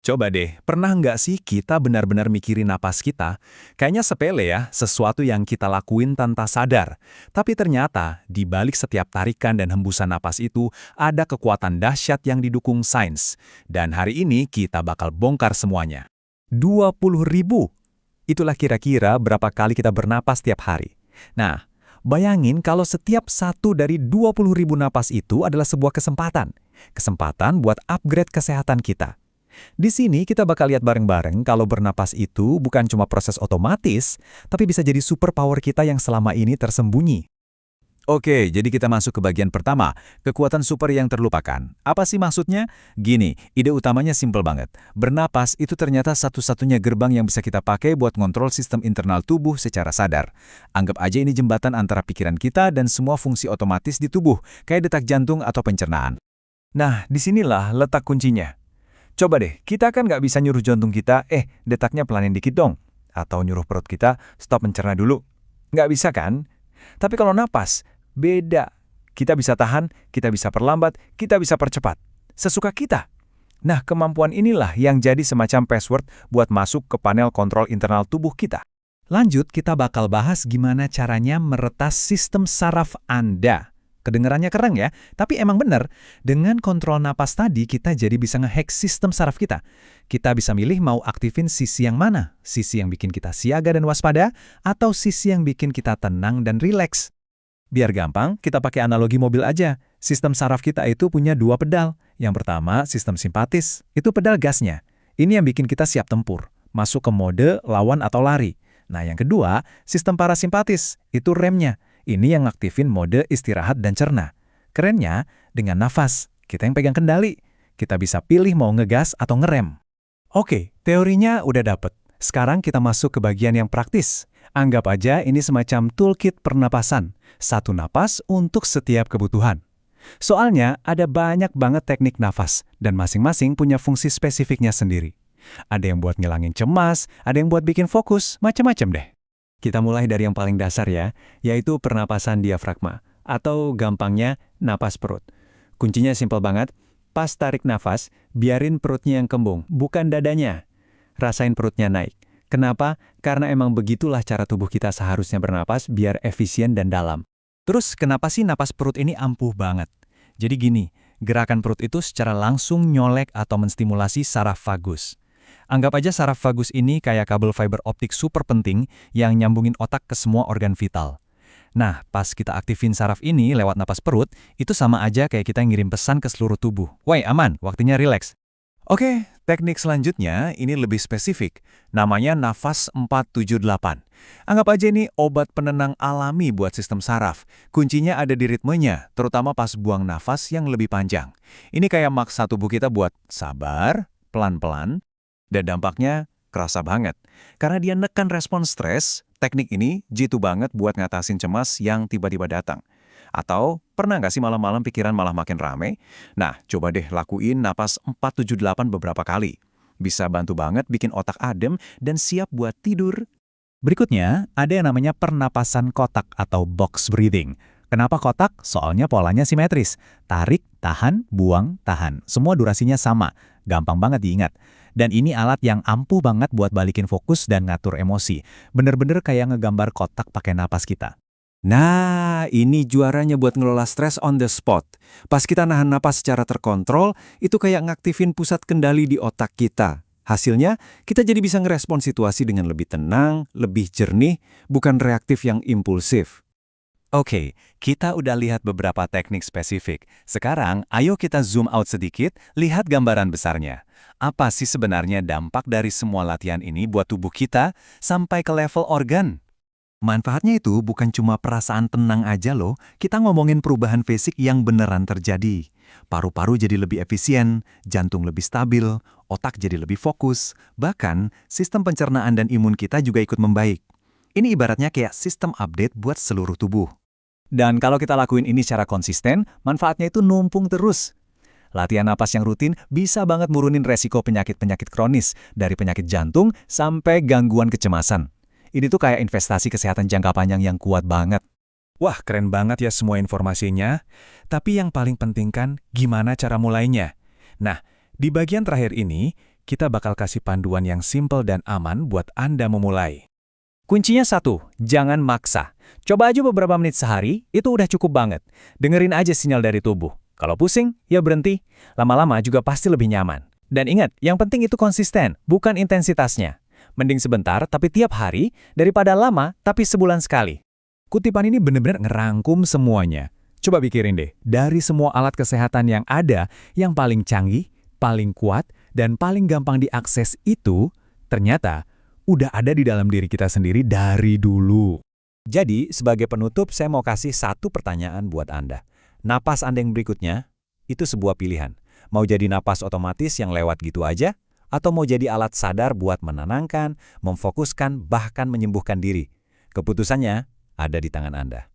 Coba deh, pernah nggak sih kita benar-benar mikirin napas kita? Kayaknya sepele ya, sesuatu yang kita lakuin tanpa sadar. Tapi ternyata, di balik setiap tarikan dan hembusan napas itu, ada kekuatan dahsyat yang didukung sains. Dan hari ini kita bakal bongkar semuanya. 20.000. Itulah kira-kira berapa kali kita bernapas tiap hari. Nah, bayangin kalau setiap satu dari 20.000 napas itu adalah sebuah kesempatan. Kesempatan buat upgrade kesehatan kita. Di sini kita bakal lihat bareng-bareng kalau bernapas itu bukan cuma proses otomatis, tapi bisa jadi superpower kita yang selama ini tersembunyi. Oke, jadi kita masuk ke bagian pertama, kekuatan super yang terlupakan. Apa sih maksudnya? Gini, ide utamanya simpel banget. Bernapas itu ternyata satu-satunya gerbang yang bisa kita pakai buat ngontrol sistem internal tubuh secara sadar. Anggap aja ini jembatan antara pikiran kita dan semua fungsi otomatis di tubuh, kayak detak jantung atau pencernaan. Nah, disinilah letak kuncinya. Coba deh, kita kan nggak bisa nyuruh jantung kita, detaknya pelanin dikit dong. Atau nyuruh perut kita, stop mencerna dulu. Nggak bisa kan? Tapi kalau napas, beda. Kita bisa tahan, kita bisa perlambat, kita bisa percepat. Sesuka kita. Nah, kemampuan inilah yang jadi semacam password buat masuk ke panel kontrol internal tubuh kita. Lanjut, kita bakal bahas gimana caranya meretas sistem saraf Anda. Kedengarannya keren ya, tapi emang bener. Dengan kontrol napas tadi, kita jadi bisa ngehack sistem saraf kita. Kita bisa milih mau aktifin sisi yang mana, sisi yang bikin kita siaga dan waspada, atau sisi yang bikin kita tenang dan rileks. Biar gampang, kita pakai analogi mobil aja. Sistem saraf kita itu punya dua pedal. Yang pertama, sistem simpatis. Itu pedal gasnya. Ini yang bikin kita siap tempur, masuk ke mode lawan atau lari. Nah, yang kedua, sistem parasimpatis. Itu remnya. Ini yang ngaktifin mode istirahat dan cerna. Kerennya, dengan nafas, kita yang pegang kendali. Kita bisa pilih mau ngegas atau ngerem. Oke, teorinya udah dapet. Sekarang kita masuk ke bagian yang praktis. Anggap aja ini semacam toolkit pernapasan. Satu napas untuk setiap kebutuhan. Soalnya ada banyak banget teknik nafas, dan masing-masing punya fungsi spesifiknya sendiri. Ada yang buat ngilangin cemas, ada yang buat bikin fokus, macam-macam deh. Kita mulai dari yang paling dasar ya, yaitu pernapasan diafragma, atau gampangnya napas perut. Kuncinya simpel banget, pas tarik nafas, biarin perutnya yang kembung, bukan dadanya. Rasain perutnya naik. Kenapa? Karena emang begitulah cara tubuh kita seharusnya bernapas biar efisien dan dalam. Terus kenapa sih napas perut ini ampuh banget? Jadi gini, gerakan perut itu secara langsung nyolek atau menstimulasi saraf vagus. Anggap aja saraf vagus ini kayak kabel fiber optik super penting yang nyambungin otak ke semua organ vital. Nah, pas kita aktifin saraf ini lewat napas perut, itu sama aja kayak kita ngirim pesan ke seluruh tubuh. Woi, aman, waktunya rileks. Oke, teknik selanjutnya ini lebih spesifik. Namanya nafas 478. Anggap aja ini obat penenang alami buat sistem saraf. Kuncinya ada di ritmenya, terutama pas buang nafas yang lebih panjang. Ini kayak maksa tubuh kita buat sabar, pelan-pelan, dan dampaknya kerasa banget. Karena dia nekan respon stres, teknik ini jitu banget buat ngatasin cemas yang tiba-tiba datang. Atau pernah nggak sih malam-malam pikiran malah makin rame? Nah, coba deh lakuin napas 478 beberapa kali. Bisa bantu banget bikin otak adem dan siap buat tidur. Berikutnya, ada yang namanya pernapasan kotak atau box breathing. Kenapa kotak? Soalnya polanya simetris. Tarik, tahan, buang, tahan. Semua durasinya sama. Gampang banget diingat. Dan ini alat yang ampuh banget buat balikin fokus dan ngatur emosi. Bener-bener kayak ngegambar kotak pakai napas kita. Nah, ini juaranya buat ngelola stres on the spot. Pas kita nahan napas secara terkontrol, itu kayak ngaktifin pusat kendali di otak kita. Hasilnya, kita jadi bisa ngerespon situasi dengan lebih tenang, lebih jernih, bukan reaktif yang impulsif. Oke, kita udah lihat beberapa teknik spesifik. Sekarang, ayo kita zoom out sedikit, lihat gambaran besarnya. Apa sih sebenarnya dampak dari semua latihan ini buat tubuh kita sampai ke level organ? Manfaatnya itu bukan cuma perasaan tenang aja loh, kita ngomongin perubahan fisik yang beneran terjadi. Paru-paru jadi lebih efisien, jantung lebih stabil, otak jadi lebih fokus, bahkan sistem pencernaan dan imun kita juga ikut membaik. Ini ibaratnya kayak sistem update buat seluruh tubuh. Dan kalau kita lakuin ini secara konsisten, manfaatnya itu numpung terus. Latihan napas yang rutin bisa banget nurunin resiko penyakit-penyakit kronis, dari penyakit jantung sampai gangguan kecemasan. Ini tuh kayak investasi kesehatan jangka panjang yang kuat banget. Wah, keren banget ya semua informasinya. Tapi yang paling penting kan, gimana cara mulainya? Nah, di bagian terakhir ini, kita bakal kasih panduan yang simple dan aman buat Anda memulai. Kuncinya satu, jangan maksa. Coba aja beberapa menit sehari, itu udah cukup banget. Dengerin aja sinyal dari tubuh. Kalau pusing, ya berhenti. Lama-lama juga pasti lebih nyaman. Dan ingat, yang penting itu konsisten, bukan intensitasnya. Mending sebentar tapi tiap hari, daripada lama tapi sebulan sekali. Kutipan ini benar-benar ngerangkum semuanya. Coba pikirin deh, dari semua alat kesehatan yang ada, yang paling canggih, paling kuat, dan paling gampang diakses itu, ternyata udah ada di dalam diri kita sendiri dari dulu. Jadi, sebagai penutup, saya mau kasih satu pertanyaan buat Anda. Napas Anda yang berikutnya, itu sebuah pilihan. Mau jadi napas otomatis yang lewat gitu aja, atau mau jadi alat sadar buat menenangkan, memfokuskan, bahkan menyembuhkan diri. Keputusannya ada di tangan Anda.